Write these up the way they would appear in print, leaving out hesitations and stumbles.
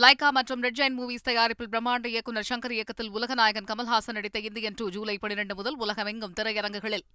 Lyca மற்றும் red giant movies தயாரிப்பில் பிரம்மாண்ட இயக்குநர் சங்கர் இயக்கத்தில் உலகநாயகன் கமல்ஹாசன் நடித்த இந்தியன் 2 ஜூலை 12 முதல் உலகமெங்கும் திரையரங்குகளில்.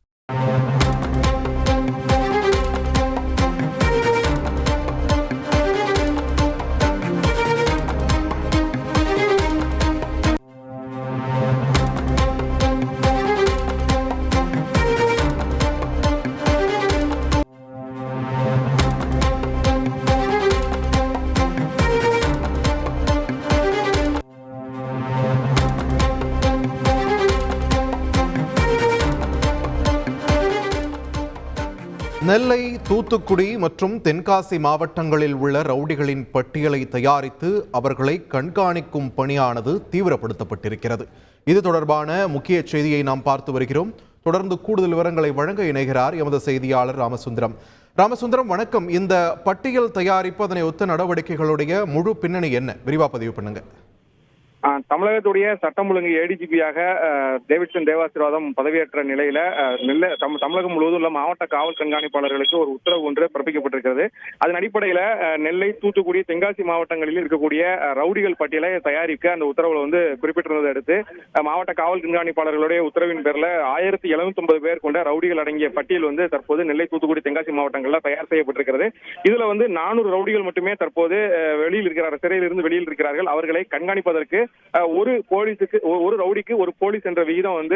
நெல்லை, தூத்துக்குடி மற்றும் தென்காசி மாவட்டங்களில் உள்ள ரவுடிகளின் பட்டியலை தயாரித்து அவர்களை கண்காணிக்கும் பணியானது தீவிரப்படுத்தப்பட்டிருக்கிறது. இது தொடர்பான முக்கிய செய்தியை நாம் பார்த்து வருகிறோம். தொடர்ந்து கூடுதல் விவரங்களை வழங்க இணைகிறார் எமது செய்தியாளர் ராமசுந்தரம். ராமசுந்தரம், வணக்கம். இந்த பட்டியல் தயாரிப்பு, அதனை ஒத்த நடவடிக்கைகளுடைய முழு பின்னணி என்ன? விரிவா பதிவு பண்ணுங்க. தமிழகத்துடைய சட்டம் ஒழுங்கு ஏடிஜிபியாக டேவிட்சன் தேவாசீர்வாதம் பதவியேற்ற நிலையில தமிழகம் முழுவதும் உள்ள மாவட்ட காவல் கண்காணிப்பாளர்களுக்கு ஒரு உத்தரவு ஒன்று பிறப்பிக்கப்பட்டிருக்கிறது. அதன் அடிப்படையில நெல்லை, தூத்துக்குடி, தென்காசி மாவட்டங்களில் இருக்கக்கூடிய ரவுடிகள் பட்டியலை தயாரிக்க அந்த உத்தரவுல குறிப்பிட்டிருந்ததை அடுத்து மாவட்ட காவல் கண்காணிப்பாளர்களுடைய உத்தரவின் பேர்ல 1750 பேர் கொண்ட ரவுடிகள் அடங்கிய பட்டியல் தற்போது நெல்லை, தூத்துக்குடி, தென்காசி மாவட்டங்களில் தயார் செய்யப்பட்டிருக்கிறது. இதுல 400 ரவுடிகள் மட்டுமே தற்போது வெளியில் இருக்கிறார்கள், சிறையில் இருந்து வெளியில் இருக்கிறார்கள். அவர்களை கண்காணிப்பதற்கு ஒரு ரவுடிக்கு ஒரு போலீஸ் என்ற விகிதம்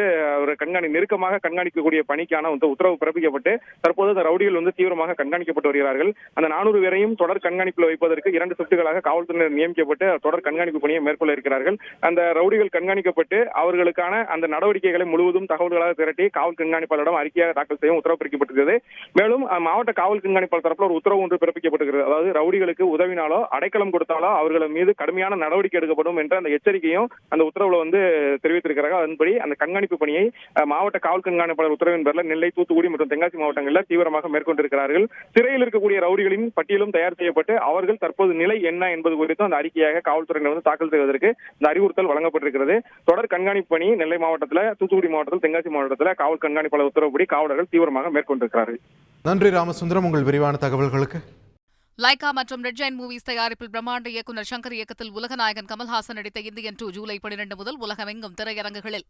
நெருக்கமாக கண்காணிக்கக்கூடிய பணிக்கான உத்தரவு பிறப்பிக்கப்பட்டு தற்போது அந்த ரவுடிகள் தீவிரமாக கண்காணிக்கப்பட்டு வருகிறார்கள். அந்த 400 பேரையும் தொடர் கண்காணிப்பில் வைப்பதற்கு 2 ஷிப்டுகளாக காவல்துறையினர் நியமிக்கப்பட்டு தொடர் கண்காணிப்பு பணியை மேற்கொள்ள இருக்கிறார்கள். அந்த ரவுடிகள் கண்காணிக்கப்பட்டு அவர்களுக்கான அந்த நடவடிக்கைகளை முழுவதும் தகவல்களாக திரட்டி காவல் கண்காணிப்பாளரிடம் அறிக்கையாக தாக்கல் செய்ய உத்தரவு பிறப்பிக்கப்பட்டிருக்கிறது. மேலும் மாவட்ட காவல் கண்காணிப்பாளர் தரப்பில் ஒரு உத்தரவு ஒன்று பிறப்பிக்கப்பட்டிருக்கிறது. அதாவது ரவுடிகளுக்கு உதவினாலோ அடைக்கலம் கொடுத்தாலோ அவர்கள் மீது கடுமையான நடவடிக்கை எடுக்கப்படும் என்ற அந்த எச்சரிக்கையும் அந்த உத்தரவுல தெரிவித்திருக்கிறார்கள். அதன்படி அந்த கண்காணிப்பு பணியை மாவட்ட காவல் கண்காணிப்பாளர் உத்தரவின் பேரில் நெல்லை, தூத்துக்குடி மற்றும் தென்காசி மாவட்டங்களில் தீவிரமாக மேற்கொண்டிருக்கிறார்கள். சிறையில் இருக்கக்கூடிய ரவுடிகளின் பட்டியலும் தயார் செய்யப்பட்டு அவர்கள் தற்போது நிலை என்ன என்பது குறித்து அந்த அறிக்கையாக காவல்துறையினர் தாக்கல் செய்வதற்கு இந்த அறிவுறுத்தல் வழங்கப்பட்டிருக்கிறது. தொடர் கண்காணிப்பு பணி நெல்லை மாவட்டத்தில், தூத்துக்குடி மாவட்டத்தில், தென்காசி மாவட்டத்தில் காவல் கண்காணிப்பாளர் உத்தரவுப்படி காவலர்கள் தீவிரமாக மேற்கொண்டிருக்கிறார்கள். நன்றி ராமசுந்தரம், உங்கள் விரிவான தகவல்களுக்கு. லைகா மற்றும் ரெட் ஜெயண்ட் மூவிஸ் தயாரிப்பில் பிரம்மாண்ட இயக்குநர் சங்கர் இயக்கத்தில் உலகநாயகன் கமல்ஹாசன் நடித்த இந்தியன் 2 ஜூலை 12 முதல் உலகமெங்கும் திரையரங்குகளில்.